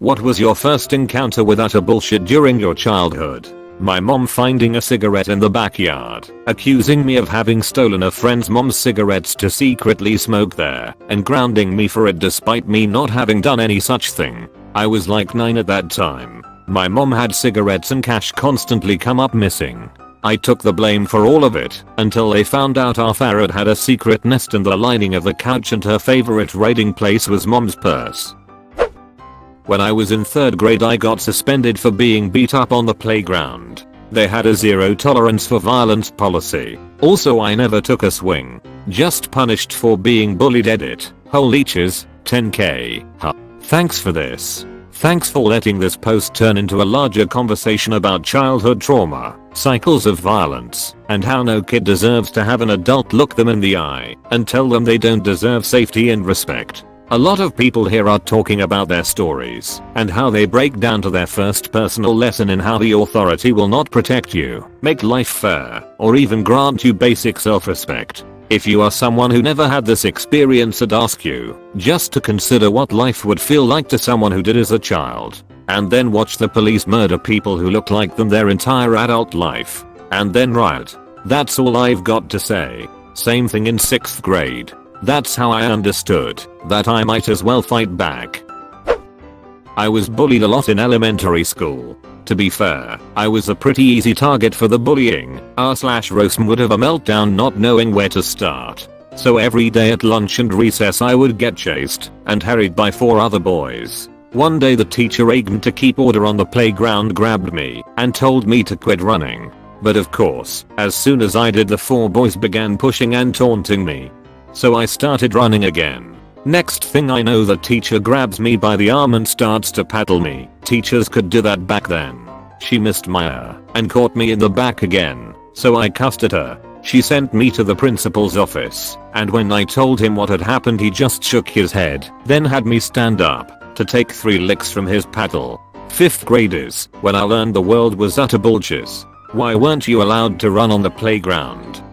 What was your first encounter with utter bullshit during your childhood? My mom finding a cigarette in the backyard, accusing me of having stolen a friend's mom's cigarettes to secretly smoke there, and grounding me for it despite me not having done any such thing. I was like 9 at that time. My mom had cigarettes and cash constantly come up missing. I took the blame for all of it until they found out our ferret had a secret nest in the lining of the couch and her favorite hiding place was mom's purse. When I was in 3rd grade I got suspended for being beat up on the playground. They had a zero tolerance for violence policy. Also I never took a swing. Just punished for being bullied. Edit. Whole leeches, 10k. Huh. Thanks for this. Thanks for letting this post turn into a larger conversation about childhood trauma, cycles of violence, and how no kid deserves to have an adult look them in the eye and tell them they don't deserve safety and respect. A lot of people here are talking about their stories and how they break down to their first personal lesson in how the authority will not protect you, make life fair, or even grant you basic self-respect. If you are someone who never had this experience, I'd ask you just to consider what life would feel like to someone who did as a child, and then watch the police murder people who look like them their entire adult life, and then riot. That's all I've got to say. Same thing in 6th grade. That's how I understood that I might as well fight back. I was bullied a lot in elementary school. To be fair, I was a pretty easy target for the bullying. R/Roast would have a meltdown not knowing where to start. So every day at lunch and recess I would get chased and harried by 4 other boys. One day the teacher, eager to keep order on the playground, grabbed me and told me to quit running. But of course, as soon as I did, the 4 boys began pushing and taunting me. So I started running again. Next thing I know, the teacher grabs me by the arm and starts to paddle me. Teachers could do that back then. She missed my ear and caught me in the back again, so I cussed at her. She sent me to the principal's office, and when I told him what had happened he just shook his head, then had me stand up to take 3 licks from his paddle. 5th grade is when I learned the world was utter bullshit. Why weren't you allowed to run on the playground?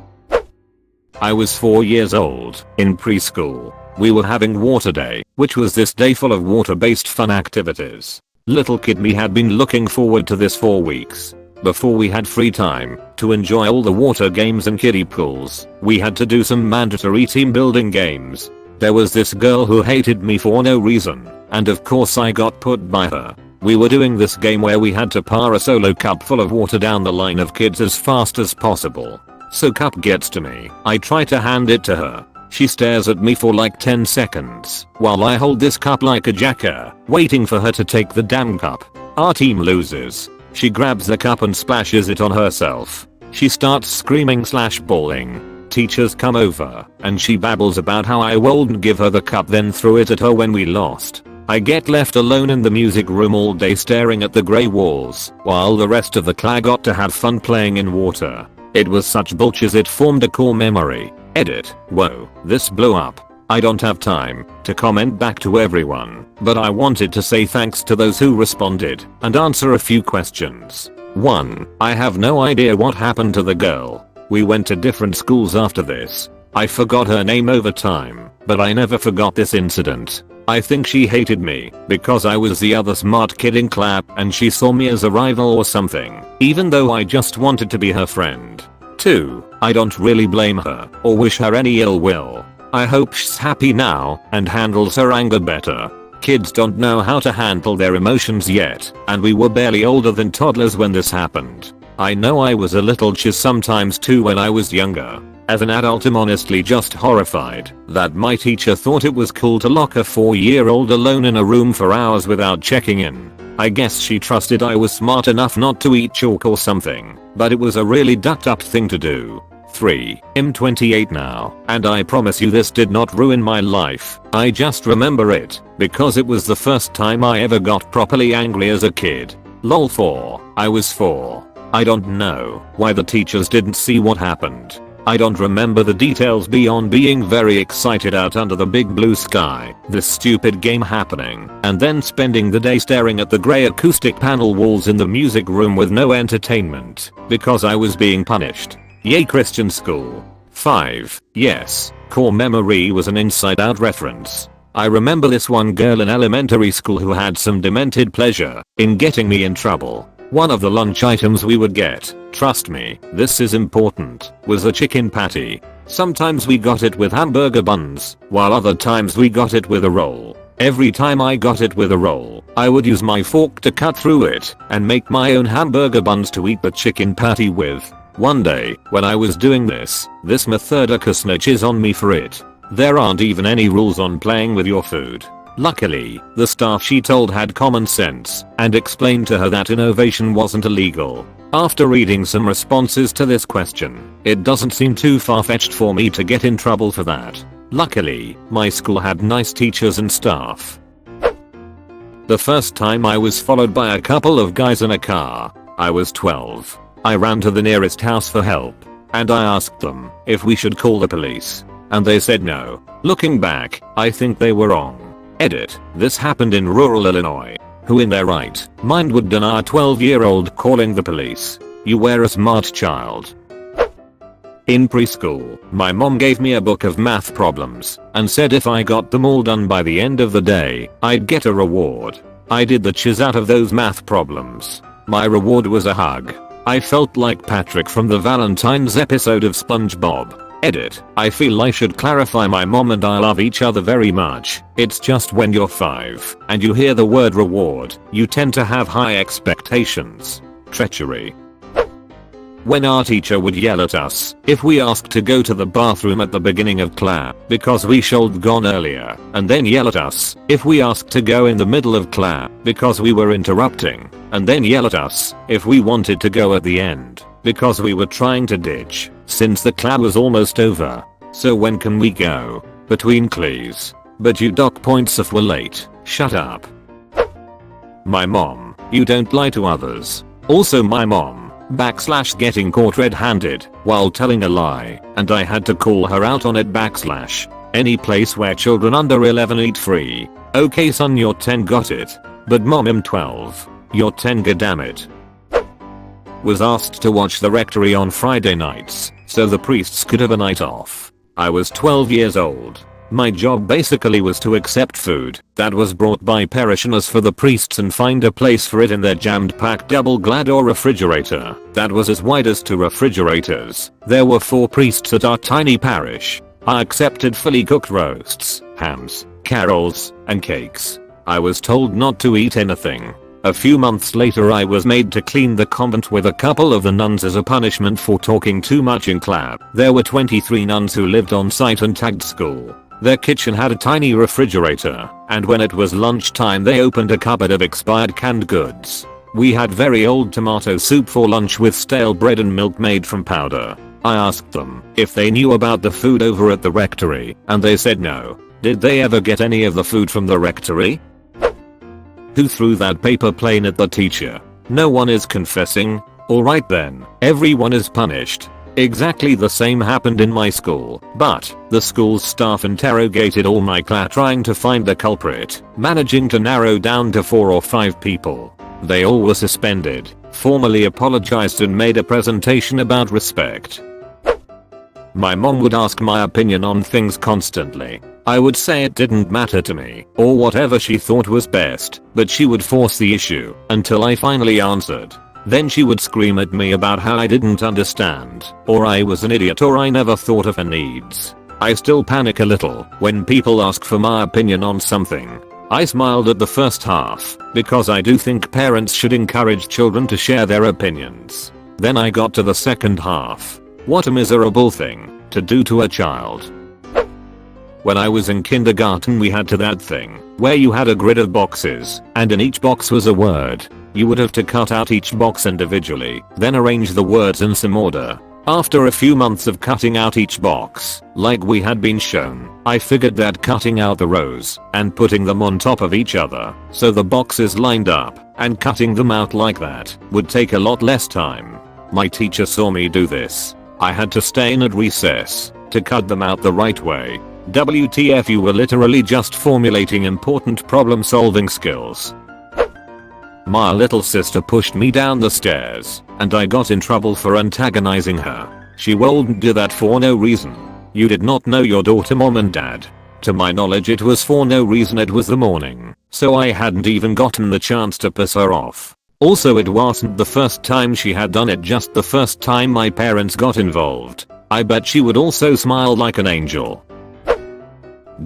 I was 4 years old, in preschool. We were having water day, which was this day full of water-based fun activities. Little kid me had been looking forward to this for weeks. Before we had free time to enjoy all the water games and kiddie pools, we had to do some mandatory team building games. There was this girl who hated me for no reason, and of course I got put by her. We were doing this game where we had to pour a solo cup full of water down the line of kids as fast as possible. So cup gets to me. I try to hand it to her. She stares at me for like 10 seconds while I hold this cup like a jacker, waiting for her to take the damn cup. Our team loses. She grabs the cup and splashes it on herself. She starts screaming/bawling. Teachers come over and she babbles about how I wouldn't give her the cup, then threw it at her when we lost. I get left alone in the music room all day staring at the grey walls while the rest of the class got to have fun playing in water. It was such bullshit it formed a core memory. Edit. Whoa, this blew up. I don't have time to comment back to everyone, but I wanted to say thanks to those who responded and answer a few questions. 1. I have no idea what happened to the girl. We went to different schools after this. I forgot her name over time, but I never forgot this incident. I think she hated me because I was the other smart kid in class and she saw me as a rival or something, even though I just wanted to be her friend. 2. I don't really blame her or wish her any ill will. I hope she's happy now and handles her anger better. Kids don't know how to handle their emotions yet, and we were barely older than toddlers when this happened. I know I was a little chiss sometimes too when I was younger. As an adult, I'm honestly just horrified that my teacher thought it was cool to lock a 4-year-old alone in a room for hours without checking in. I guess she trusted I was smart enough not to eat chalk or something, but it was a really ducked up thing to do. 3. I'm 28 now, and I promise you this did not ruin my life. I just remember it because it was the first time I ever got properly angry as a kid. Lol. 4. I was 4. I don't know why the teachers didn't see what happened. I don't remember the details beyond being very excited out under the big blue sky, this stupid game happening, and then spending the day staring at the grey acoustic panel walls in the music room with no entertainment because I was being punished. Yay Christian school. 5. Yes, core memory was an Inside Out reference. I remember this one girl in elementary school who had some demented pleasure in getting me in trouble. One of the lunch items we would get, trust me, this is important, was a chicken patty. Sometimes we got it with hamburger buns, while other times we got it with a roll. Every time I got it with a roll, I would use my fork to cut through it and make my own hamburger buns to eat the chicken patty with. One day, when I was doing this Methodicus snitches on me for it. There aren't even any rules on playing with your food. Luckily, the staff she told had common sense and explained to her that innovation wasn't illegal. After reading some responses to this question, it doesn't seem too far-fetched for me to get in trouble for that. Luckily, my school had nice teachers and staff. The first time I was followed by a couple of guys in a car. I was 12. I ran to the nearest house for help, and I asked them if we should call the police, and they said no. Looking back, I think they were wrong. Edit. This happened in rural Illinois. Who in their right mind would deny a 12-year-old calling the police? You were a smart child. In preschool, my mom gave me a book of math problems and said if I got them all done by the end of the day, I'd get a reward. I did the chiz out of those math problems. My reward was a hug. I felt like Patrick from the Valentine's episode of SpongeBob. Edit. I feel I should clarify my mom and I love each other very much. It's just when you're 5 and you hear the word reward, you tend to have high expectations. Treachery. When our teacher would yell at us if we asked to go to the bathroom at the beginning of class because we should've gone earlier, and then yell at us if we asked to go in the middle of class because we were interrupting, and then yell at us if we wanted to go at the end because we were trying to ditch since the class was almost over. So when can we go? Between please. But you dock points if we're late. Shut up. My mom. You don't lie to others. Also my mom. / getting caught red-handed while telling a lie, and I had to call her out on it / any place where children under 11 eat free. Okay son, you're 10, got it. But mom, I'm 12. You're 10, goddammit. Was asked to watch the rectory on Friday nights so the priests could have a night off. I was 12 years old. My job basically was to accept food that was brought by parishioners for the priests and find a place for it in their jammed packed double Glad-or refrigerator that was as wide as 2 refrigerators. There were 4 priests at our tiny parish. I accepted fully cooked roasts, hams, carols, and cakes. I was told not to eat anything. A few months later I was made to clean the convent with a couple of the nuns as a punishment for talking too much in class. There were 23 nuns who lived on site and tagged school. Their kitchen had a tiny refrigerator, and when it was lunchtime they opened a cupboard of expired canned goods. We had very old tomato soup for lunch with stale bread and milk made from powder. I asked them if they knew about the food over at the rectory, and they said no. Did they ever get any of the food from the rectory? Who threw that paper plane at the teacher? No one is confessing? Alright then, everyone is punished. Exactly the same happened in my school, but the school's staff interrogated all my class trying to find the culprit, managing to narrow down to 4 or 5 people. They all were suspended, formally apologized and made a presentation about respect. My mom would ask my opinion on things constantly. I would say it didn't matter to me, or whatever she thought was best, but she would force the issue until I finally answered. Then she would scream at me about how I didn't understand, or I was an idiot, or I never thought of her needs. I still panic a little when people ask for my opinion on something. I smiled at the first half, because I do think parents should encourage children to share their opinions. Then I got to the second half. What a miserable thing to do to a child. When I was in kindergarten we had that thing where you had a grid of boxes, and in each box was a word. You would have to cut out each box individually, then arrange the words in some order. After a few months of cutting out each box, like we had been shown, I figured that cutting out the rows and putting them on top of each other so the boxes lined up and cutting them out like that would take a lot less time. My teacher saw me do this. I had to stay in at recess to cut them out the right way. WTF, you were literally just formulating important problem solving skills. My little sister pushed me down the stairs, and I got in trouble for antagonizing her. She wouldn't do that for no reason. You did not know your daughter, mom and dad. To my knowledge it was for no reason, it was the morning, so I hadn't even gotten the chance to piss her off. Also it wasn't the first time she had done it, just the first time my parents got involved. I bet she would also smile like an angel.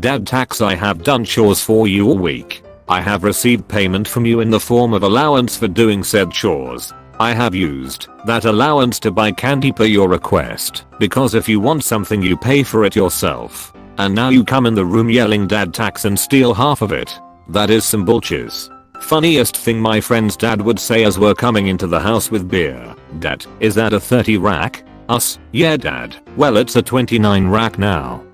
Dad tax, I have done chores for you all week. I have received payment from you in the form of allowance for doing said chores. I have used that allowance to buy candy per your request, because if you want something you pay for it yourself. And now you come in the room yelling dad tax and steal half of it. That is some bullshit. Funniest thing my friend's dad would say as we're coming into the house with beer. Dad, is that a 30 rack? Us, yeah dad. Well it's a 29 rack now.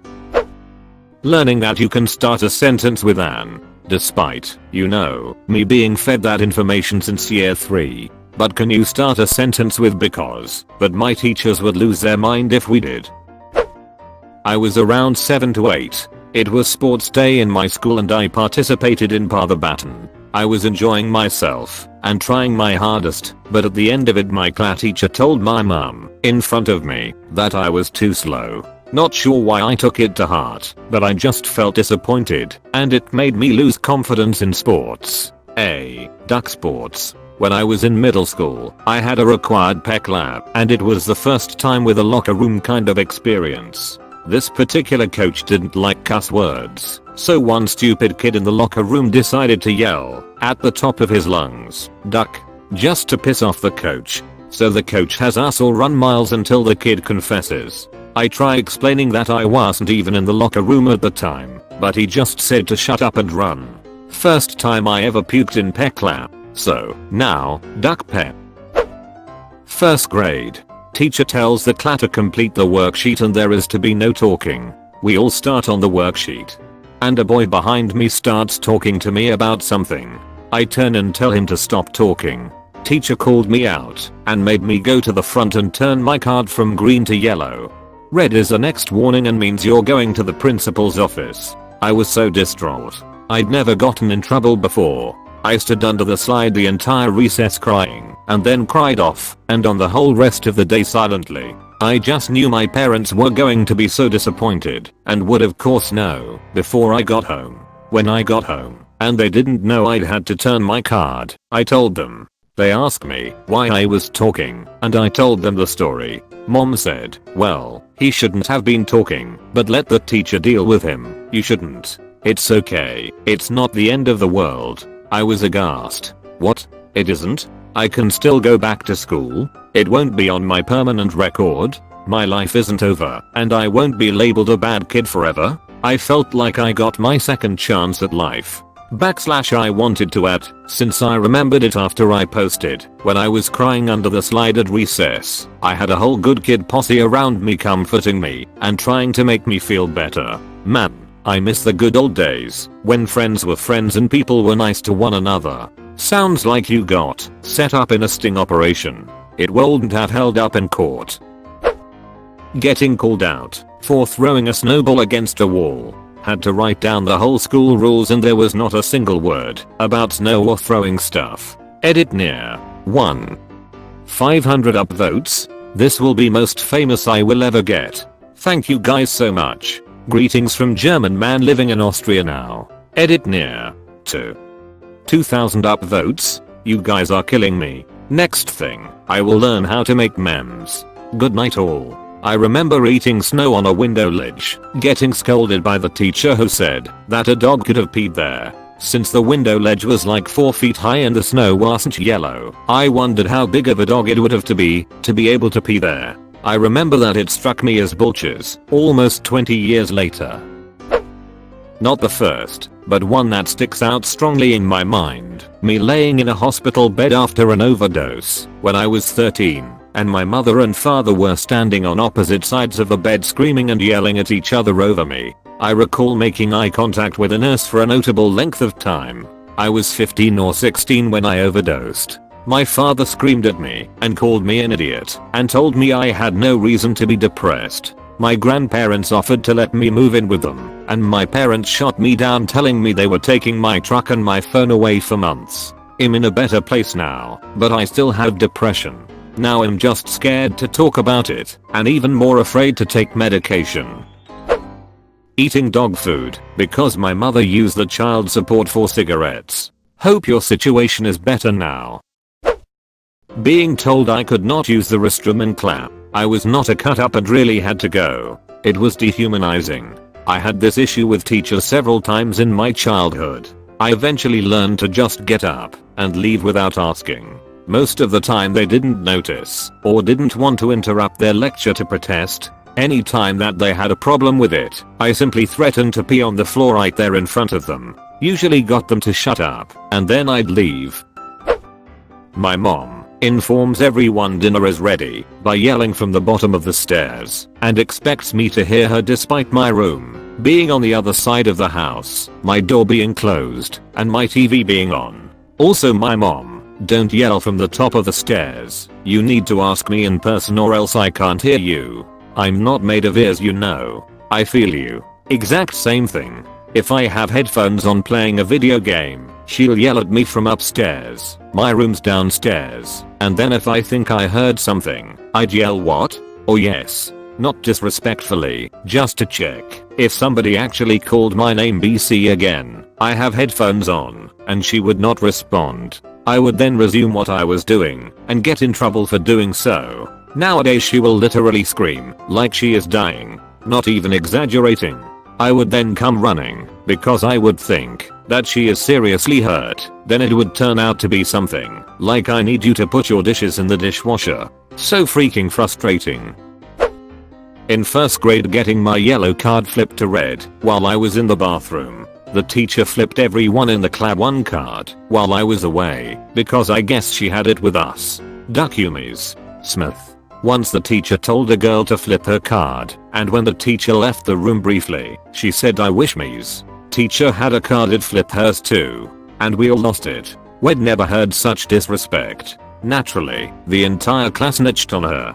Learning that you can start a sentence with an, despite, you know, me being fed that information since year 3. But can you start a sentence with because, but my teachers would lose their mind if we did. I was around 7 to 8. It was sports day in my school and I participated in the baton. I was enjoying myself and trying my hardest, but at the end of it my class teacher told my mum, in front of me, that I was too slow. Not sure why I took it to heart, but I just felt disappointed, and it made me lose confidence in sports. Duck sports. When I was in middle school, I had a required PEC lab, and it was the first time with a locker room kind of experience. This particular coach didn't like cuss words, so one stupid kid in the locker room decided to yell, at the top of his lungs, duck, just to piss off the coach. So the coach has us all run miles until the kid confesses. I try explaining that I wasn't even in the locker room at the time, but he just said to shut up and run. First time I ever puked in PEC lab, so now, duck pep. First grade. Teacher tells the class to complete the worksheet and there is to be no talking. We all start on the worksheet. And a boy behind me starts talking to me about something. I turn and tell him to stop talking. Teacher called me out and made me go to the front and turn my card from green to yellow. Red is the next warning and means you're going to the principal's office. I was so distraught. I'd never gotten in trouble before. I stood under the slide the entire recess crying, and then cried off, and on the whole rest of the day silently. I just knew my parents were going to be so disappointed, and would of course know, before I got home. When I got home, and they didn't know I'd had to turn my card, I told them. They asked me why I was talking, and I told them the story. Mom said, well, he shouldn't have been talking, but let the teacher deal with him. You shouldn't. It's okay. It's not the end of the world. I was aghast. What? It isn't? I can still go back to school? It won't be on my permanent record? My life isn't over, and I won't be labeled a bad kid forever? I felt like I got my second chance at life. I wanted to add, since I remembered it after I posted, when I was crying under the slide at recess, I had a whole good kid posse around me comforting me and trying to make me feel better. Man, I miss the good old days, when friends were friends and people were nice to one another. Sounds like you got set up in a sting operation. It wouldn't have held up in court. Getting called out for throwing a snowball against a wall. Had to write down the whole school rules and there was not a single word about snow or throwing stuff. Edit near 1. 500 upvotes. This will be most famous I will ever get. Thank you guys so much. Greetings from German man living in Austria now. Edit near 2. 2000 upvotes. You guys are killing me. Next thing, I will learn how to make memes. Good night all. I remember eating snow on a window ledge, getting scolded by the teacher who said that a dog could have peed there. Since the window ledge was like 4 feet high and the snow wasn't yellow, I wondered how big of a dog it would have to be able to pee there. I remember that it struck me as bullshit, almost 20 years later. Not the first, but one that sticks out strongly in my mind. Me laying in a hospital bed after an overdose when I was 13. And my mother and father were standing on opposite sides of the bed screaming and yelling at each other over me. I recall making eye contact with a nurse for a notable length of time. I was 15 or 16 when I overdosed. My father screamed at me and called me an idiot and told me I had no reason to be depressed. My grandparents offered to let me move in with them, and my parents shot me down telling me they were taking my truck and my phone away for months. I'm in a better place now, but I still have depression. Now I'm just scared to talk about it, and even more afraid to take medication. Eating dog food because my mother used the child support for cigarettes. Hope your situation is better now. Being told I could not use the restroom in class. I was not a cut up and really had to go. It was dehumanizing. I had this issue with teachers several times in my childhood. I eventually learned to just get up and leave without asking. Most of the time they didn't notice or didn't want to interrupt their lecture to protest. Any time that they had a problem with it, I simply threatened to pee on the floor right there in front of them. Usually got them to shut up and then I'd leave. My mom informs everyone dinner is ready by yelling from the bottom of the stairs and expects me to hear her despite my room being on the other side of the house, my door being closed, and my TV being on. Also my mom, don't yell from the top of the stairs. You need to ask me in person or else I can't hear you. I'm not made of ears, you know. I feel you. Exact same thing. If I have headphones on playing a video game, she'll yell at me from upstairs. My room's downstairs. And then if I think I heard something, I'd yell what? Or yes. Not disrespectfully, just to check if somebody actually called my name BC again. I have headphones on, and she would not respond. I would then resume what I was doing, and get in trouble for doing so. Nowadays she will literally scream, like she is dying. Not even exaggerating. I would then come running, because I would think that she is seriously hurt. Then it would turn out to be something like I need you to put your dishes in the dishwasher. So freaking frustrating. In first grade, getting my yellow card flipped to red while I was in the bathroom. The teacher flipped everyone in the class one card while I was away because I guess she had it with us. Duckumies. Smith. Once the teacher told a girl to flip her card, and when the teacher left the room briefly, she said I wish me's teacher had a card'd flip hers too. And we all lost it. We'd never heard such disrespect. Naturally, the entire class snitched on her.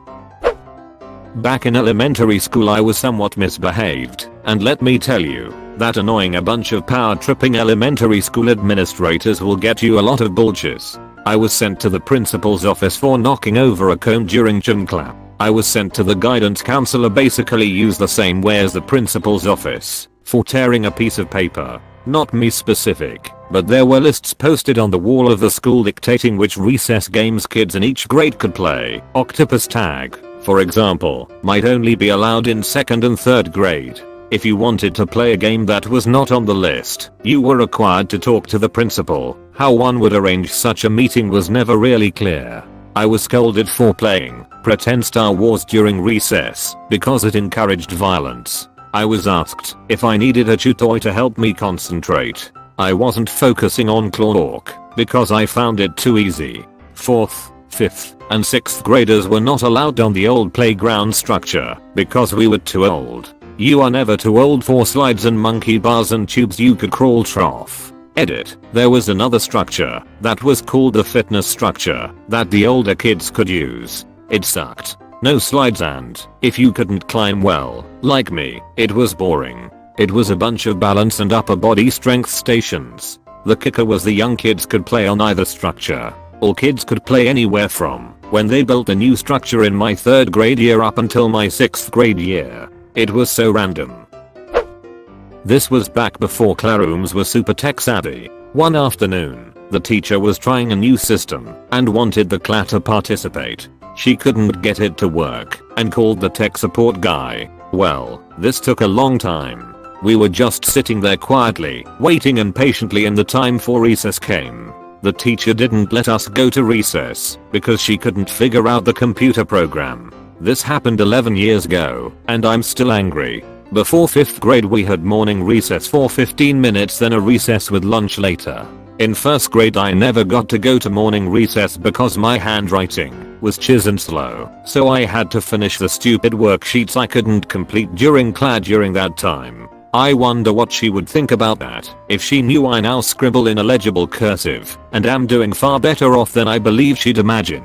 Back in elementary school I was somewhat misbehaved, and let me tell you, that annoying a bunch of power tripping elementary school administrators will get you a lot of bullshit. I was sent to the principal's office for knocking over a cone during gym class. I was sent to the guidance counselor, basically used the same way as the principal's office, for tearing a piece of paper. Not me specific, but there were lists posted on the wall of the school dictating which recess games kids in each grade could play. Octopus tag, for example, might only be allowed in 2nd and 3rd grade. If you wanted to play a game that was not on the list, you were required to talk to the principal. How one would arrange such a meeting was never really clear. I was scolded for playing pretend Star Wars during recess because it encouraged violence. I was asked if I needed a chew toy to help me concentrate. I wasn't focusing on clock because I found it too easy. 4th, 5th, and 6th graders were not allowed on the old playground structure because we were too old. You are never too old for slides and monkey bars and tubes you could crawl trough. Edit. There was another structure that was called the fitness structure that the older kids could use. It sucked. No slides, and if you couldn't climb well, like me, it was boring. It was a bunch of balance and upper body strength stations. The kicker was the young kids could play on either structure. All kids could play anywhere from when they built a new structure in my 3rd grade year up until my 6th grade year. It was so random. This was back before classrooms were super tech savvy. One afternoon, the teacher was trying a new system and wanted the class to participate. She couldn't get it to work and called the tech support guy. Well, this took a long time. We were just sitting there quietly, waiting impatiently, and the time for recess came. The teacher didn't let us go to recess because she couldn't figure out the computer program. This happened 11 years ago, and I'm still angry. Before 5th grade we had morning recess for 15 minutes, then a recess with lunch later. In 1st grade I never got to go to morning recess because my handwriting was chiseled slow, so I had to finish the stupid worksheets I couldn't complete during class during that time. I wonder what she would think about that if she knew I now scribble in illegible cursive and am doing far better off than I believe she'd imagine.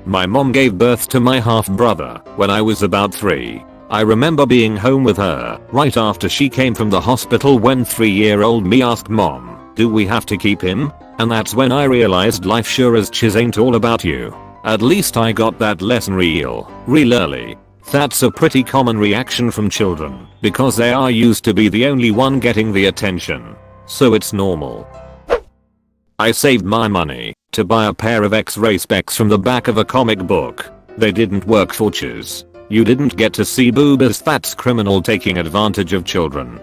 My mom gave birth to my half-brother when I was about 3. I remember being home with her right after she came from the hospital when 3-year-old me asked mom, "Do we have to keep him?" And that's when I realized life sure as chiz ain't all about you. At least I got that lesson real early. That's a pretty common reaction from children because they are used to be the only one getting the attention. So it's normal. I saved my money to buy a pair of X-ray specs from the back of a comic book. They didn't work for cheers. You didn't get to see boobas. That's criminal taking advantage of children.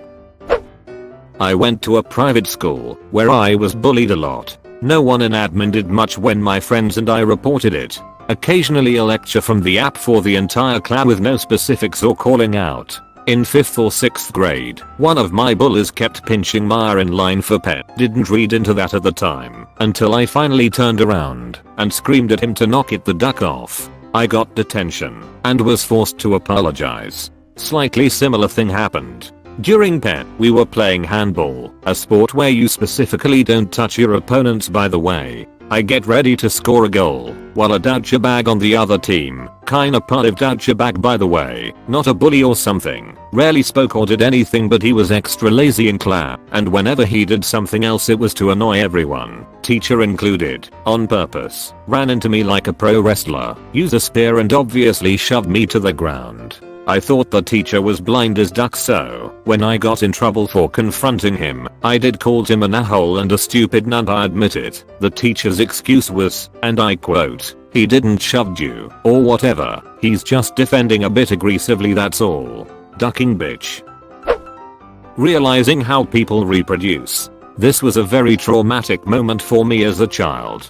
I went to a private school where I was bullied a lot. No one in admin did much when my friends and I reported it. Occasionally a lecture from the app for the entire class with no specifics or calling out. In 5th or 6th grade, one of my bullies kept pinching Maya in line for pet. Didn't read into that at the time until I finally turned around and screamed at him to knock it the duck off. I got detention and was forced to apologize. Slightly similar thing happened. During pet, we were playing handball, a sport where you specifically don't touch your opponents. By the way, I get ready to score a goal while a douchebag on the other team, kinda part of douchebag by the way, not a bully or something, rarely spoke or did anything, but he was extra lazy in class, and whenever he did something else it was to annoy everyone, teacher included, on purpose, ran into me like a pro wrestler, used a spear and obviously shoved me to the ground. I thought the teacher was blind as duck, so when I got in trouble for confronting him, I did call him an a-hole and a stupid nut. I admit it. The teacher's excuse was, and I quote, "He didn't shove you, or whatever, he's just defending a bit aggressively, that's all. Ducking bitch." Realizing how people reproduce. This was a very traumatic moment for me as a child.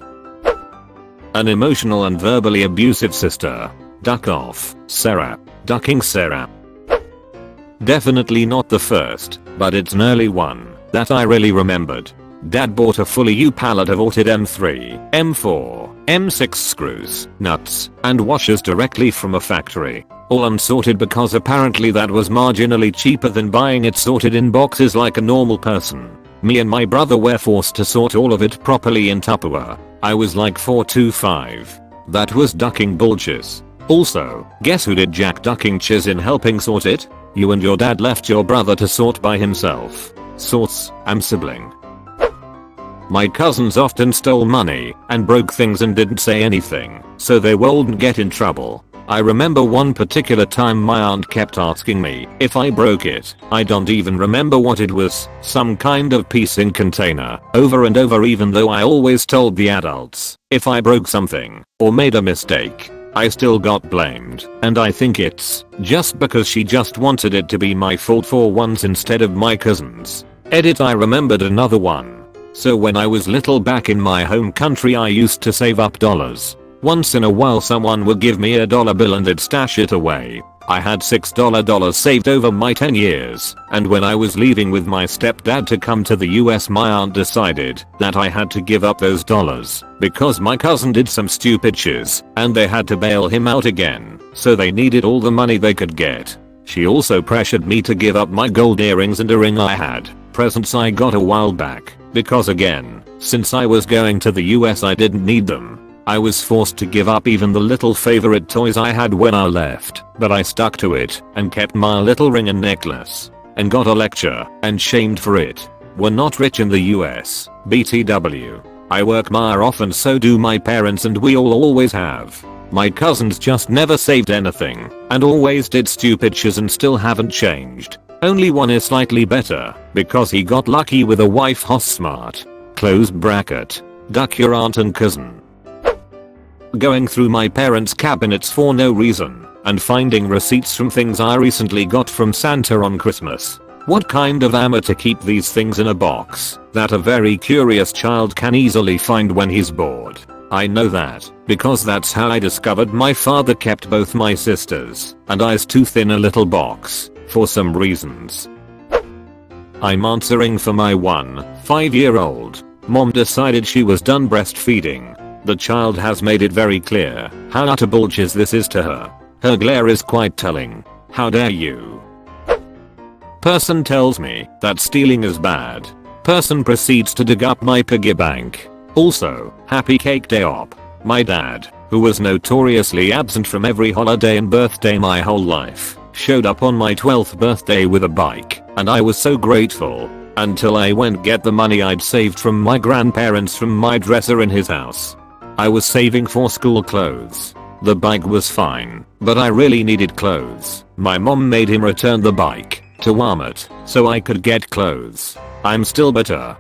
An emotional and verbally abusive sister. Duck off, Sarah. Ducking Sarah. Definitely not the first, but it's an early one that I really remembered. Dad bought a fully U pallet of ordered M3, M4, M6 screws, nuts, and washers directly from a factory. All unsorted because apparently that was marginally cheaper than buying it sorted in boxes like a normal person. Me and my brother were forced to sort all of it properly in Tupperware. I was like 4 to 5. That was ducking bulges. Also, guess who did Jack ducking cheers in helping sort it? You and your dad left your brother to sort by himself. Sorts, I'm sibling. My cousins often stole money and broke things and didn't say anything, so they wouldn't get in trouble. I remember one particular time my aunt kept asking me if I broke it. I don't even remember what it was, some kind of piecing container, over and over, even though I always told the adults if I broke something or made a mistake. I still got blamed, and I think it's just because she just wanted it to be my fault for once instead of my cousin's. Edit. I remembered another one. So when I was little back in my home country, I used to save up dollars. Once in a while someone would give me a dollar bill and they'd stash it away. I had $6 saved over my 10 years, and when I was leaving with my stepdad to come to the US, my aunt decided that I had to give up those dollars because my cousin did some stupid shiz and they had to bail him out again, so they needed all the money they could get. She also pressured me to give up my gold earrings and a ring I had, presents I got a while back, because again, since I was going to the US I didn't need them. I was forced to give up even the little favorite toys I had when I left, but I stuck to it and kept my little ring and necklace, and got a lecture and shamed for it. We're not rich in the US, BTW. I work my off and so do my parents, and we all always have. My cousins just never saved anything and always did stupid shiz and still haven't changed. Only one is slightly better because he got lucky with a wife who's smart. Close bracket. Duck your aunt and cousin. Going through my parents' cabinets for no reason and finding receipts from things I recently got from Santa on Christmas. What kind of amateur keep these things in a box that a very curious child can easily find when he's bored? I know that because that's how I discovered my father kept both my sisters and I's tooth in a little box for some reasons. I'm answering for my 5-year-old. Mom decided she was done breastfeeding. The child has made it very clear how utter bullshit this is to her. Her glare is quite telling. How dare you? Person tells me that stealing is bad. Person proceeds to dig up my piggy bank. Also, happy cake day op. My dad, who was notoriously absent from every holiday and birthday my whole life, showed up on my 12th birthday with a bike, and I was so grateful until I went get the money I'd saved from my grandparents from my dresser in his house. I was saving for school clothes. The bike was fine, but I really needed clothes. My mom made him return the bike to Walmart so I could get clothes. I'm still bitter.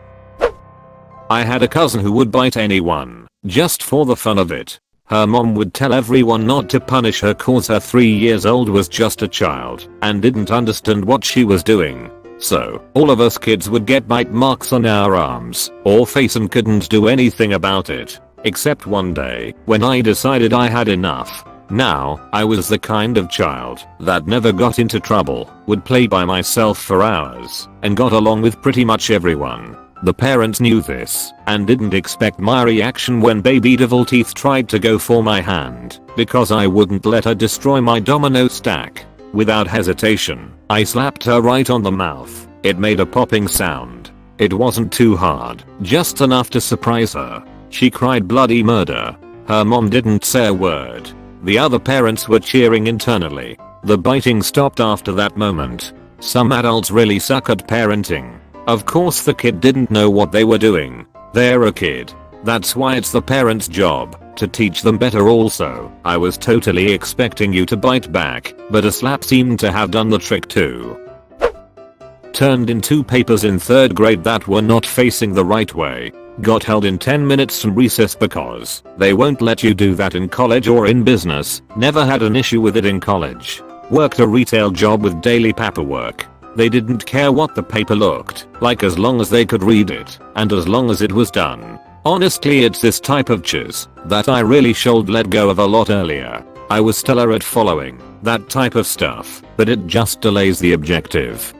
I had a cousin who would bite anyone, just for the fun of it. Her mom would tell everyone not to punish her cause her 3 years old was just a child and didn't understand what she was doing. So, all of us kids would get bite marks on our arms or face and couldn't do anything about it. Except one day, when I decided I had enough. Now, I was the kind of child that never got into trouble, would play by myself for hours, and got along with pretty much everyone. The parents knew this, and didn't expect my reaction when baby devil teeth tried to go for my hand, because I wouldn't let her destroy my domino stack. Without hesitation, I slapped her right on the mouth. It made a popping sound. It wasn't too hard, just enough to surprise her. She cried bloody murder. Her mom didn't say a word. The other parents were cheering internally. The biting stopped after that moment. Some adults really suck at parenting. Of course the kid didn't know what they were doing. They're a kid. That's why it's the parent's job to teach them better also. I was totally expecting you to bite back, but a slap seemed to have done the trick too. Turned in 2 papers in 3rd grade that were not facing the right way. Got held in 10 minutes from recess because they won't let you do that in college or in business. Never had an issue with it in college. Worked a retail job with daily paperwork. They didn't care what the paper looked like as long as they could read it and as long as it was done. Honestly, it's this type of chiz that I really should let go of a lot earlier. I was stellar at following that type of stuff, but it just delays the objective.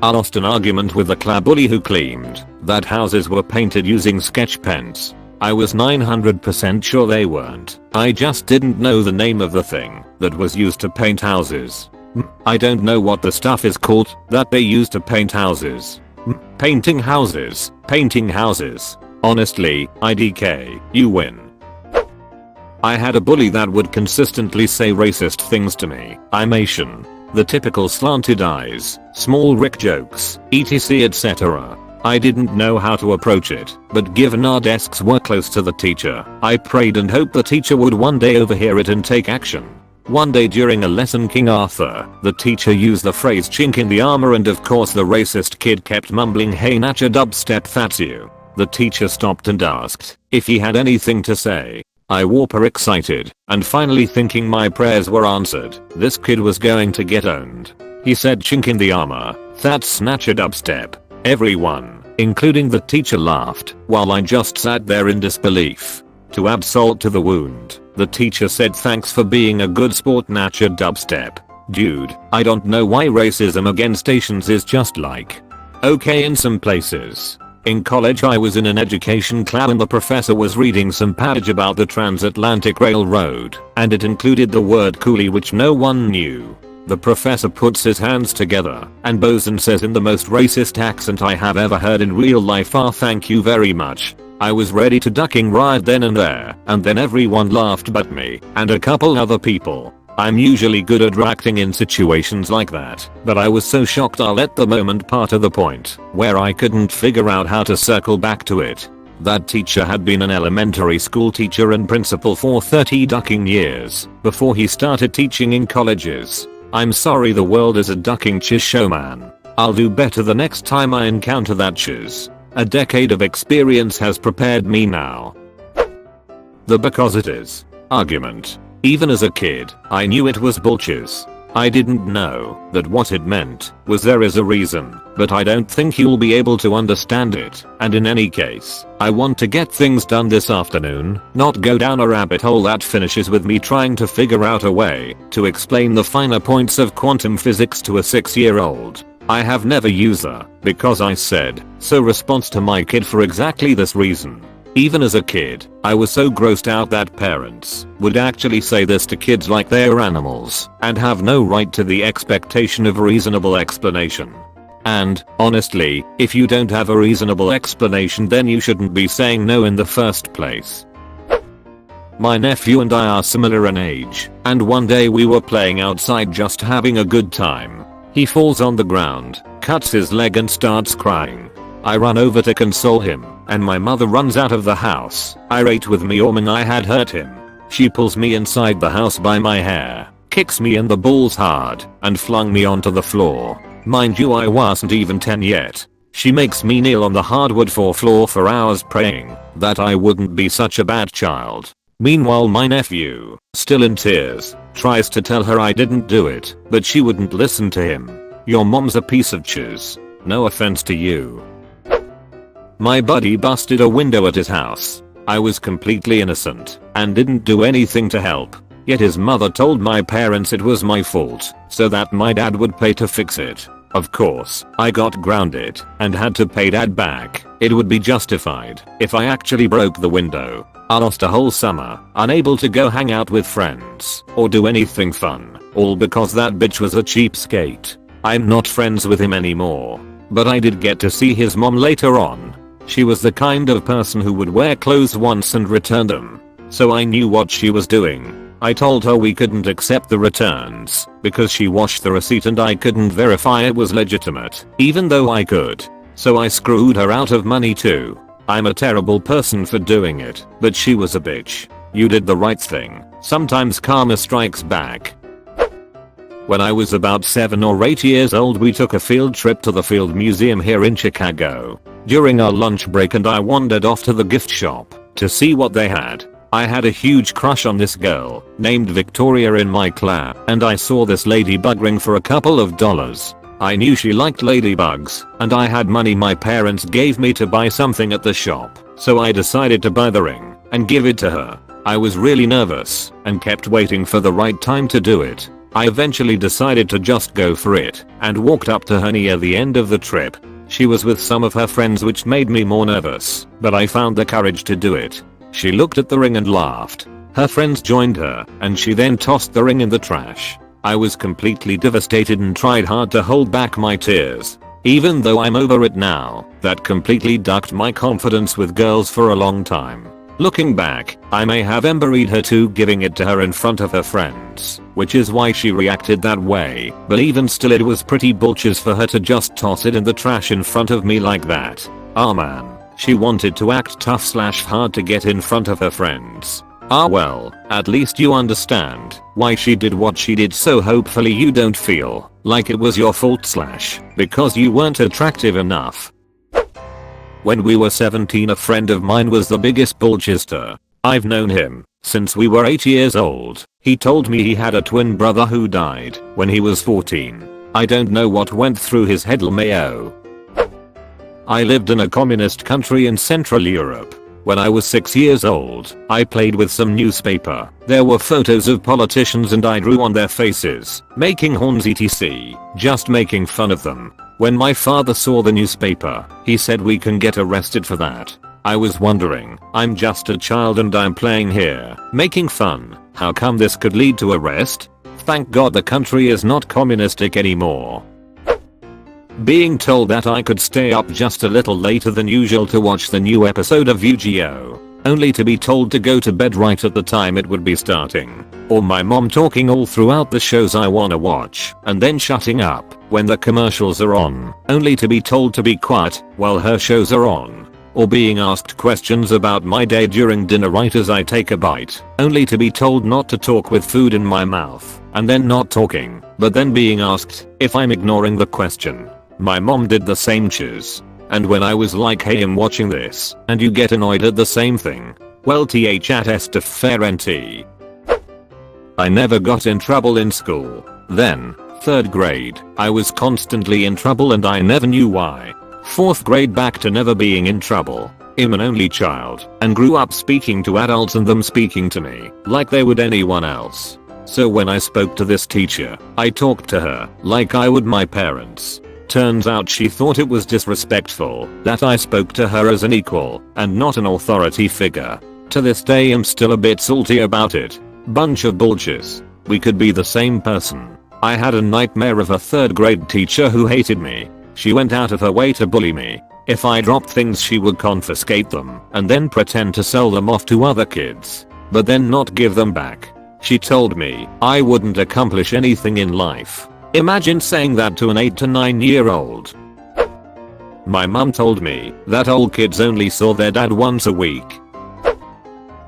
I lost an argument with a club bully who claimed that houses were painted using sketch pens. I was 900% sure they weren't. I just didn't know the name of the thing that was used to paint houses. I don't know what the stuff is called that they use to paint houses. Painting houses. Painting houses. Honestly, IDK, you win. I had a bully that would consistently say racist things to me. I'm Asian. The typical slanted eyes, small Rick jokes, etc etc. I didn't know how to approach it, but given our desks were close to the teacher, I prayed and hoped the teacher would one day overhear it and take action. One day during a lesson King Arthur, the teacher used the phrase chink in the armor and of course the racist kid kept mumbling hey nacha dubstep that's you. The teacher stopped and asked if he had anything to say. I were excited and finally thinking my prayers were answered. This kid was going to get owned. He said chink in the armor, that's snatcher dubstep. Everyone, including the teacher, laughed while I just sat there in disbelief. To add salt to the wound, the teacher said thanks for being a good sport natcha dubstep. Dude, I don't know why racism against Asians is just like okay in some places. In college I was in an education club and the professor was reading some passage about the transatlantic railroad and it included the word coolie which no one knew. The professor puts his hands together and bows and says in the most racist accent I have ever heard in real life, thank you very much. I was ready to ducking right then and there, and then everyone laughed but me and a couple other people. I'm usually good at reacting in situations like that, but I was so shocked I let the moment part of the point where I couldn't figure out how to circle back to it. That teacher had been an elementary school teacher and principal for 30 ducking years before he started teaching in colleges. I'm sorry, the world is a ducking chiz show, man. I'll do better the next time I encounter that chiz. A decade of experience has prepared me now. The because it is argument. Even as a kid, I knew it was bullchiz. I didn't know that what it meant was there is a reason, but I don't think you'll be able to understand it, and in any case, I want to get things done this afternoon, not go down a rabbit hole that finishes with me trying to figure out a way to explain the finer points of quantum physics to a 6-year-old. I have never used a because I said so response to my kid for exactly this reason. Even as a kid, I was so grossed out that parents would actually say this to kids like they're animals and have no right to the expectation of a reasonable explanation. And, honestly, if you don't have a reasonable explanation then you shouldn't be saying no in the first place. My nephew and I are similar in age, and one day we were playing outside just having a good time. He falls on the ground, cuts his leg and starts crying. I run over to console him, and my mother runs out of the house, irate with me, I had hurt him. She pulls me inside the house by my hair, kicks me in the balls hard, and flung me onto the floor. Mind you, I wasn't even 10 yet. She makes me kneel on the hardwood floor for hours praying that I wouldn't be such a bad child. Meanwhile my nephew, still in tears, tries to tell her I didn't do it, but she wouldn't listen to him. Your mom's a piece of chiz. No offense to you. My buddy busted a window at his house. I was completely innocent and didn't do anything to help. Yet his mother told my parents it was my fault so that my dad would pay to fix it. Of course, I got grounded and had to pay dad back. It would be justified if I actually broke the window. I lost a whole summer, unable to go hang out with friends or do anything fun, all because that bitch was a cheapskate. I'm not friends with him anymore, but I did get to see his mom later on. She was the kind of person who would wear clothes once and return them, so I knew what she was doing. I told her we couldn't accept the returns because she washed the receipt and I couldn't verify it was legitimate, even though I could. So I screwed her out of money too. I'm a terrible person for doing it, but she was a bitch. You did the right thing. Sometimes karma strikes back. When I was about 7 or 8 years old, we took a field trip to the Field Museum here in Chicago. During our lunch break and I wandered off to the gift shop to see what they had. I had a huge crush on this girl named Victoria in my class, and I saw this ladybug ring for a couple of dollars. I knew she liked ladybugs, and I had money my parents gave me to buy something at the shop, so I decided to buy the ring and give it to her. I was really nervous and kept waiting for the right time to do it. I eventually decided to just go for it and walked up to her near the end of the trip. She was with some of her friends, which made me more nervous, but I found the courage to do it. She looked at the ring and laughed. Her friends joined her, and she then tossed the ring in the trash. I was completely devastated and tried hard to hold back my tears. Even though I'm over it now, that completely ducked my confidence with girls for a long time. Looking back, I may have embodied her too, giving it to her in front of her friends, which is why she reacted that way, but even still it was pretty bullshit for her to just toss it in the trash in front of me like that. Ah man, she wanted to act tough / hard to get in front of her friends. Ah well, at least you understand why she did what she did, so hopefully you don't feel like it was your fault / because you weren't attractive enough. When we were 17, a friend of mine was the biggest bullshitter. I've known him since we were 8 years old. He told me he had a twin brother who died when he was 14. I don't know what went through his head, LMAO. I lived in a communist country in Central Europe. When I was 6 years old, I played with some newspaper. There were photos of politicians and I drew on their faces, making horns etc, just making fun of them. When my father saw the newspaper, he said we can get arrested for that. I was wondering, I'm just a child and I'm playing here, making fun. How come this could lead to arrest? Thank God the country is not communistic anymore. Being told that I could stay up just a little later than usual to watch the new episode of Yu-Gi-Oh! Only to be told to go to bed right at the time it would be starting. Or my mom talking all throughout the shows I wanna watch and then shutting up when the commercials are on, only to be told to be quiet while her shows are on. Or being asked questions about my day during dinner right as I take a bite, only to be told not to talk with food in my mouth, and then not talking, but then being asked if I'm ignoring the question. My mom did the same chiz. And when I was like, hey, I'm watching this, and you get annoyed at the same thing, well th at est of fair nt. I never got in trouble in school. Then, 3rd grade, I was constantly in trouble and I never knew why. 4th grade back to never being in trouble. I'm an only child and grew up speaking to adults and them speaking to me like they would anyone else. So when I spoke to this teacher, I talked to her like I would my parents. Turns out she thought it was disrespectful that I spoke to her as an equal and not an authority figure. To this day I'm still a bit salty about it. Bunch of bullshit. We could be the same person. I had a nightmare of a 3rd grade teacher who hated me. She went out of her way to bully me. If I dropped things she would confiscate them and then pretend to sell them off to other kids, but then not give them back. She told me I wouldn't accomplish anything in life. Imagine saying that to an 8 to 9 year old. My mum told me that old kids only saw their dad once a week.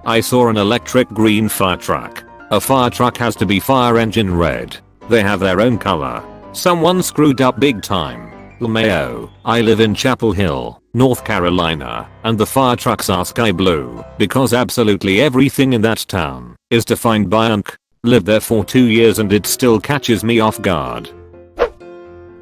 I saw an electric green fire truck. A fire truck has to be fire engine red. They have their own color. Someone screwed up big time. LMAO, I live in Chapel Hill, North Carolina, and the fire trucks are sky blue because absolutely everything in that town is defined by unk. Lived there for 2 years and it still catches me off guard.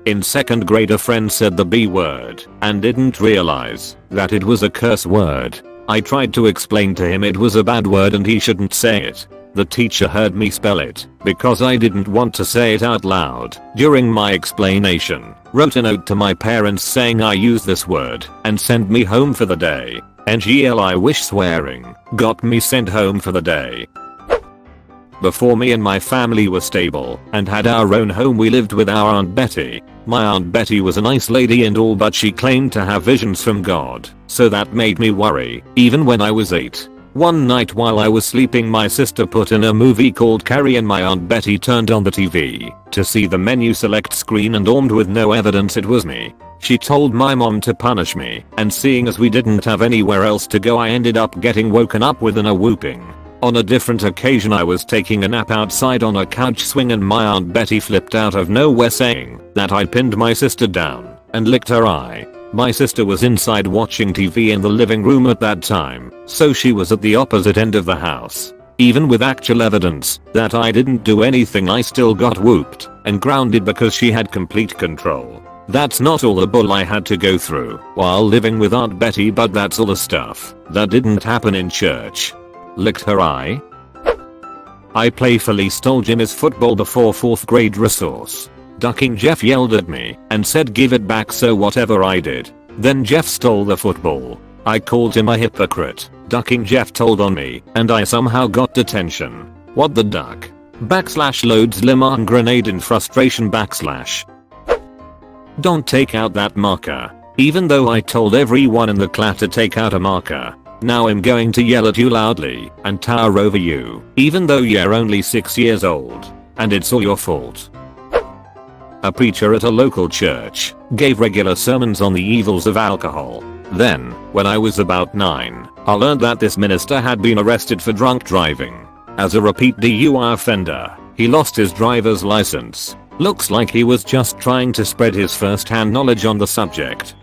In second grade a friend said the B word and didn't realize that it was a curse word. I tried to explain to him it was a bad word and he shouldn't say it. The teacher heard me spell it because I didn't want to say it out loud. During my explanation, wrote a note to my parents saying I use this word and send me home for the day. NGL I wish swearing got me sent home for the day. Before me and my family were stable and had our own home, we lived with our Aunt Betty. My Aunt Betty was a nice lady and all, but she claimed to have visions from God, so that made me worry, even when I was 8. One night while I was sleeping, my sister put in a movie called Carrie and my Aunt Betty turned on the TV to see the menu select screen, and armed with no evidence it was me, she told my mom to punish me, and seeing as we didn't have anywhere else to go I ended up getting woken up within a whooping. On a different occasion I was taking a nap outside on a couch swing and my Aunt Betty flipped out of nowhere saying that I pinned my sister down and licked her eye. My sister was inside watching TV in the living room at that time, so she was at the opposite end of the house. Even with actual evidence that I didn't do anything, I still got whooped and grounded because she had complete control. That's not all the bull I had to go through while living with Aunt Betty, but that's all the stuff that didn't happen in church. Licked her eye? I playfully stole Jimmy's football before 4th grade resource. Ducking Jeff yelled at me and said give it back, so whatever I did. Then Jeff stole the football. I called him a hypocrite. Ducking Jeff told on me and I somehow got detention. What the duck? / loads limon grenade in frustration / Don't take out that marker. Even though I told everyone in the class to take out a marker, now I'm going to yell at you loudly and tower over you, even though you're only 6 years old and it's all your fault. A preacher at a local church gave regular sermons on the evils of alcohol. Then, when I was about 9, I learned that this minister had been arrested for drunk driving. As a repeat DUI offender, he lost his driver's license. Looks like he was just trying to spread his first-hand knowledge on the subject.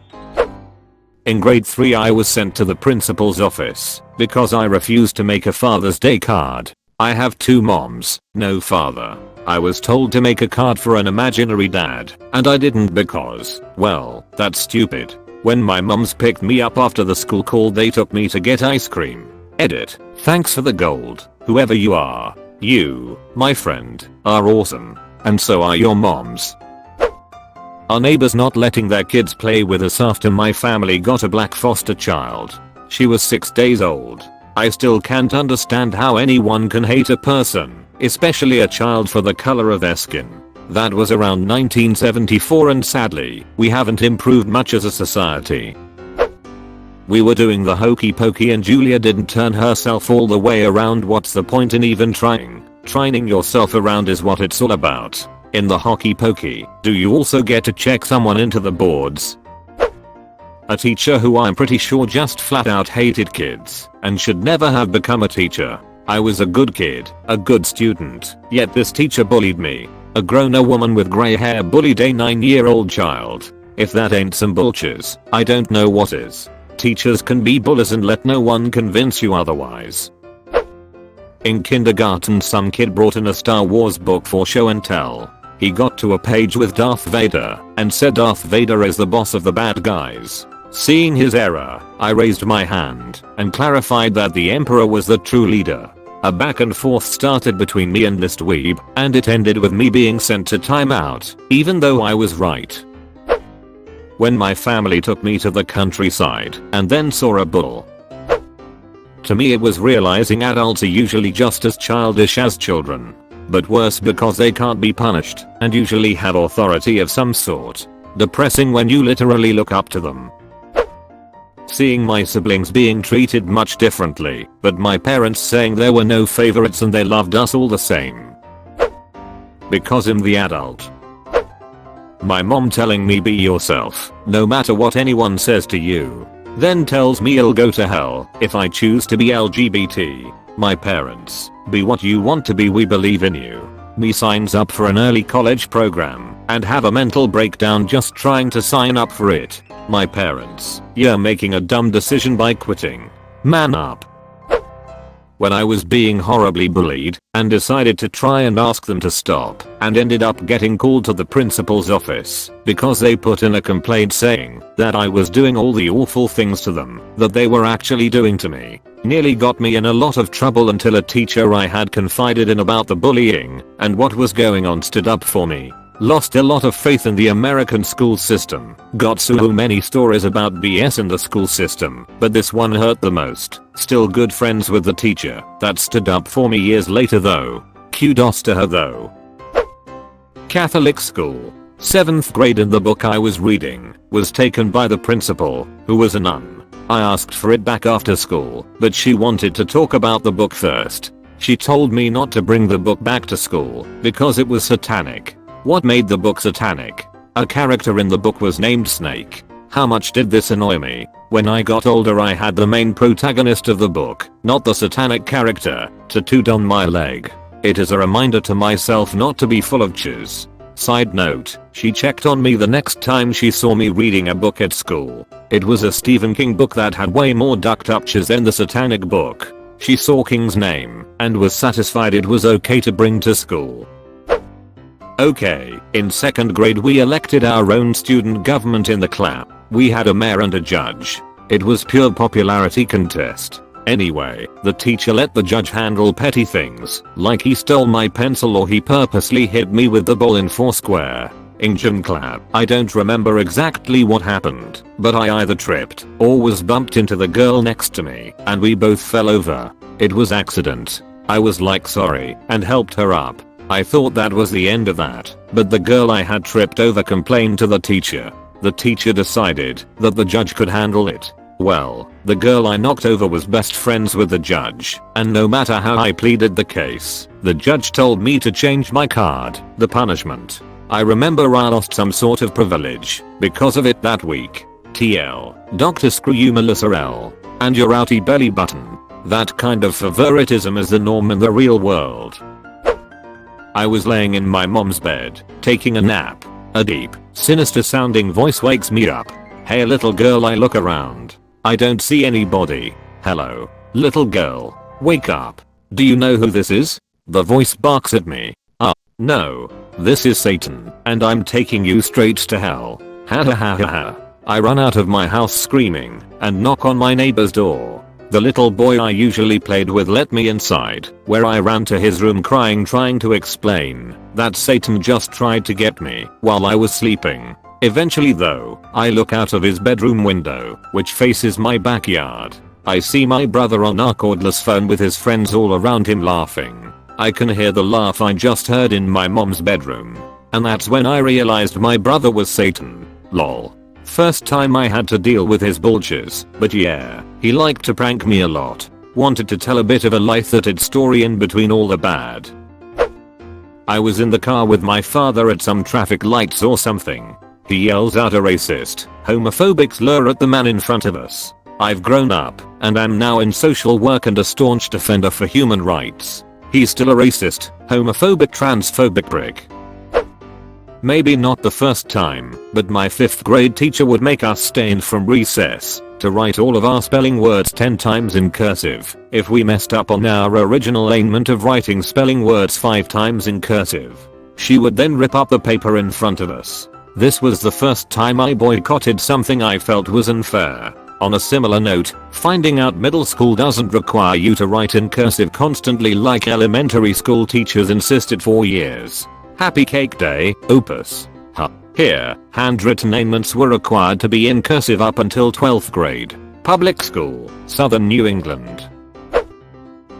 In grade 3 I was sent to the principal's office because I refused to make a Father's Day card. I have 2 moms, no father. I was told to make a card for an imaginary dad, and I didn't because, well, that's stupid. When my moms picked me up after the school called, they took me to get ice cream. Edit. Thanks for the gold, whoever you are. You, my friend, are awesome. And so are your moms. Our neighbors not letting their kids play with us after my family got a black foster child. She was 6 days old. I still can't understand how anyone can hate a person, especially a child, for the color of their skin. That was around 1974 and sadly, we haven't improved much as a society. We were doing the hokey pokey and Julia didn't turn herself all the way around. What's the point in even trying? Trining yourself around is what it's all about. In the hockey pokey, do you also get to check someone into the boards? A teacher who I'm pretty sure just flat out hated kids and should never have become a teacher. I was a good kid, a good student, yet this teacher bullied me. A grown-up woman with grey hair bullied a 9-year-old child. If that ain't some bullshit, I don't know what is. Teachers can be bullies and let no one convince you otherwise. In kindergarten some kid brought in a Star Wars book for show and tell. He got to a page with Darth Vader and said Darth Vader is the boss of the bad guys. Seeing his error, I raised my hand and clarified that the Emperor was the true leader. A back and forth started between me and this dweeb, and it ended with me being sent to timeout, even though I was right. When my family took me to the countryside and then saw a bull. To me it was realizing adults are usually just as childish as children. But worse because they can't be punished and usually have authority of some sort. Depressing when you literally look up to them. Seeing my siblings being treated much differently, but my parents saying there were no favorites and they loved us all the same. Because I'm the adult. My mom telling me be yourself, no matter what anyone says to you. then tells me I'll go to hell if I choose to be LGBT. My parents, be what you want to be, we believe in you. Me signs up for an early college program and have a mental breakdown just trying to sign up for it. My parents, you're making a dumb decision by quitting. Man up. When I was being horribly bullied and decided to try and ask them to stop and ended up getting called to the principal's office because they put in a complaint saying that I was doing all the awful things to them that they were actually doing to me. Nearly got me in a lot of trouble until a teacher I had confided in about the bullying and what was going on stood up for me. Lost a lot of faith in the American school system. Got so many stories about BS in the school system, but this one hurt the most. Still good friends with the teacher that stood up for me years later though. Kudos to her though. Catholic school. 7th grade, in the book I was reading was taken by the principal, who was a nun. I asked for it back after school, but she wanted to talk about the book first. She told me not to bring the book back to school because it was satanic. What made the book satanic? A character in the book was named Snake. How much did this annoy me? When I got older I had the main protagonist of the book, not the satanic character, tattooed on my leg. It is a reminder to myself not to be full of chews. Side note, she checked on me the next time she saw me reading a book at school. It was a Stephen King book that had way more ducked up chews than the satanic book. She saw King's name and was satisfied it was okay to bring to school. Okay, in 2nd grade we elected our own student government in the class. We had a mayor and a judge. It was pure popularity contest. Anyway, the teacher let the judge handle petty things, like he stole my pencil or he purposely hit me with the ball in Foursquare. In gym class, I don't remember exactly what happened, but I either tripped or was bumped into the girl next to me and we both fell over. It was accident. I was like sorry and helped her up. I thought that was the end of that, but the girl I had tripped over complained to the teacher. The teacher decided that the judge could handle it. Well, the girl I knocked over was best friends with the judge, and no matter how I pleaded the case, the judge told me to change my card, the punishment. I remember I lost some sort of privilege because of it that week. TL, Dr. Screw you Melissa L. And your outie belly button. That kind of favoritism is the norm in the real world. I was laying in my mom's bed, taking a nap. A deep, sinister sounding voice wakes me up. Hey little girl, I look around. I don't see anybody. Hello, little girl. Wake up. Do you know who this is? The voice barks at me. No. This is Satan, and I'm taking you straight to hell. Ha ha ha ha ha. I run out of my house screaming, and knock on my neighbor's door. The little boy I usually played with let me inside, where I ran to his room crying, trying to explain that Satan just tried to get me while I was sleeping. Eventually though, I look out of his bedroom window, which faces my backyard. I see my brother on our cordless phone with his friends all around him laughing. I can hear the laugh I just heard in my mom's bedroom. And that's when I realized my brother was Satan. Lol. First time I had to deal with his bullshits, but yeah, he liked to prank me a lot. Wanted to tell a bit of a light-hearted story in between all the bad. I was in the car with my father at some traffic lights or something. He yells out a racist, homophobic slur at the man in front of us. I've grown up, and am now in social work and a staunch defender for human rights. He's still a racist, homophobic, transphobic prick. Maybe not the first time, but my 5th grade teacher would make us stay in from recess to write all of our spelling words 10 times in cursive if we messed up on our original alignment of writing spelling words 5 times in cursive. She would then rip up the paper in front of us. This was the first time I boycotted something I felt was unfair. On a similar note, finding out middle school doesn't require you to write in cursive constantly like elementary school teachers insisted for years. Happy Cake Day, Opus. Here, handwritten ailments were required to be in cursive up until 12th grade. Public school, Southern New England.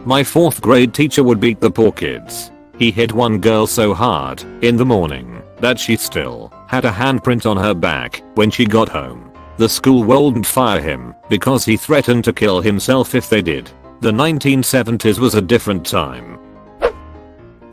My 4th grade teacher would beat the poor kids. He hit one girl so hard, in the morning, that she still had a handprint on her back when she got home. The school wouldn't fire him because he threatened to kill himself if they did. The 1970s was a different time.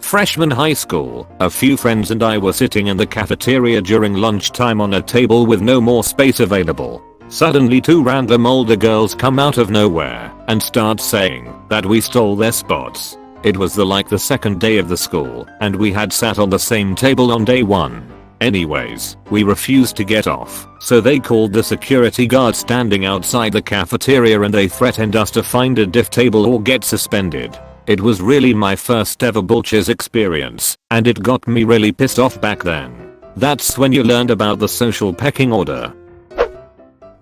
Freshman high school, a few friends and I were sitting in the cafeteria during lunchtime on a table with no more space available. Suddenly 2 random older girls come out of nowhere and start saying that we stole their spots. It was the second day of the school and we had sat on the same table on day 1. Anyways, we refused to get off, so they called the security guard standing outside the cafeteria and they threatened us to find a diff table or get suspended. It was really my first ever bullshit experience, and it got me really pissed off back then. That's when you learned about the social pecking order.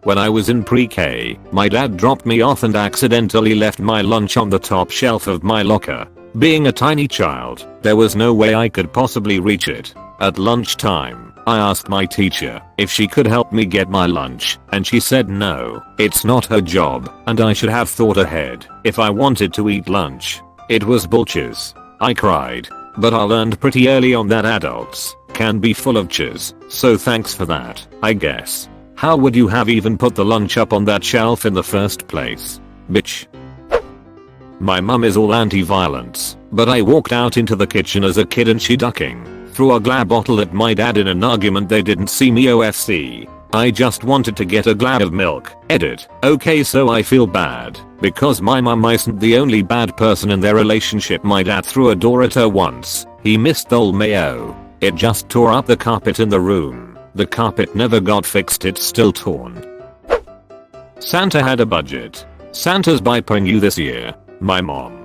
When I was in pre-K, my dad dropped me off and accidentally left my lunch on the top shelf of my locker. Being a tiny child, there was no way I could possibly reach it. At lunchtime, I asked my teacher if she could help me get my lunch, and she said no, it's not her job, and I should have thought ahead if I wanted to eat lunch. It was bullshit. I cried, but I learned pretty early on that adults can be full of chiz, so thanks for that, I guess. How would you have even put the lunch up on that shelf in the first place? Bitch. My mum is all anti-violence, but I walked out into the kitchen as a kid and she ducking threw a glad bottle at my dad in an argument they didn't see me OFC. I just wanted to get a glad of milk. Edit. Okay, so I feel bad because my mum isn't the only bad person in their relationship. My dad threw a door at her once. He missed the old mayo. It just tore up the carpet in the room. The carpet never got fixed, it's still torn. Santa had a budget. Santa's buying you this year. My mom.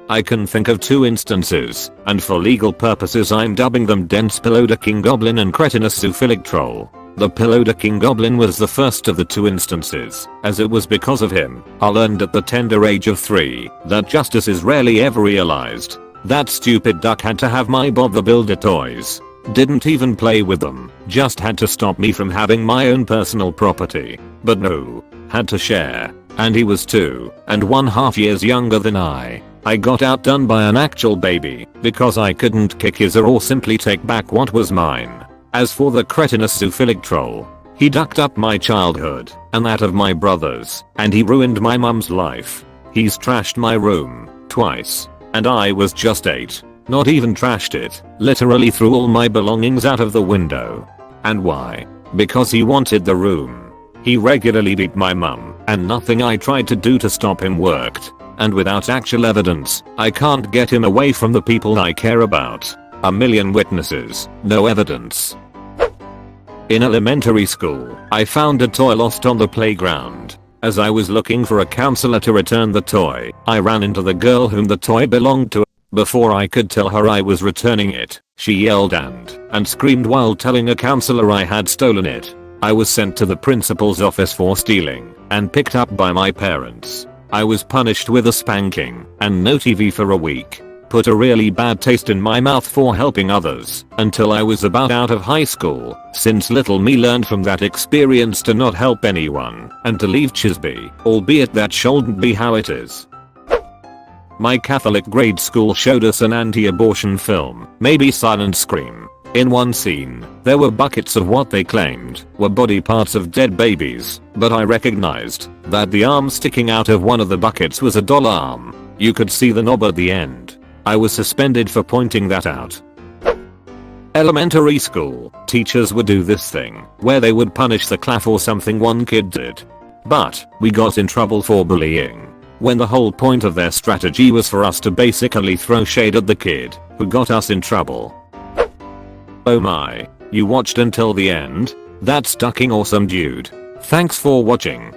I can think of 2 instances, and for legal purposes I'm dubbing them Dense Pillow-King Goblin and Cretinous Zoophilic Troll. The Pillow-King Goblin was the first of the 2 instances, as it was because of him I learned at the tender age of 3 that justice is rarely ever realized. That stupid duck had to have my Bob the Builder toys. Didn't even play with them, just had to stop me from having my own personal property. But no, had to share. And he was 2.5 years younger than I. I got outdone by an actual baby because I couldn't kick his or simply take back what was mine. As for the cretinous zoophilic troll, he ducked up my childhood and that of my brothers, and he ruined my mum's life. He's trashed my room twice, and I was just 8. Not even trashed it, literally threw all my belongings out of the window. And why? Because he wanted the room. He regularly beat my mum, and nothing I tried to do to stop him worked. And without actual evidence, I can't get him away from the people I care about. A million witnesses, no evidence. In elementary school, I found a toy lost on the playground. As I was looking for a counselor to return the toy, I ran into the girl whom the toy belonged to. Before I could tell her I was returning it, she yelled and screamed while telling a counselor I had stolen it. I was sent to the principal's office for stealing and picked up by my parents. I was punished with a spanking and no TV for a week. Put a really bad taste in my mouth for helping others until I was about out of high school, since little me learned from that experience to not help anyone and to leave Chisby, albeit that shouldn't be how it is. My Catholic grade school showed us an anti-abortion film, maybe Silent Scream. In one scene, there were buckets of what they claimed were body parts of dead babies, but I recognized that the arm sticking out of one of the buckets was a doll arm. You could see the knob at the end. I was suspended for pointing that out. Elementary school, teachers would do this thing where they would punish the class for something one kid did. But we got in trouble for bullying, when the whole point of their strategy was for us to basically throw shade at the kid who got us in trouble. Oh my, you watched until the end? That's fucking awesome, dude. Thanks for watching.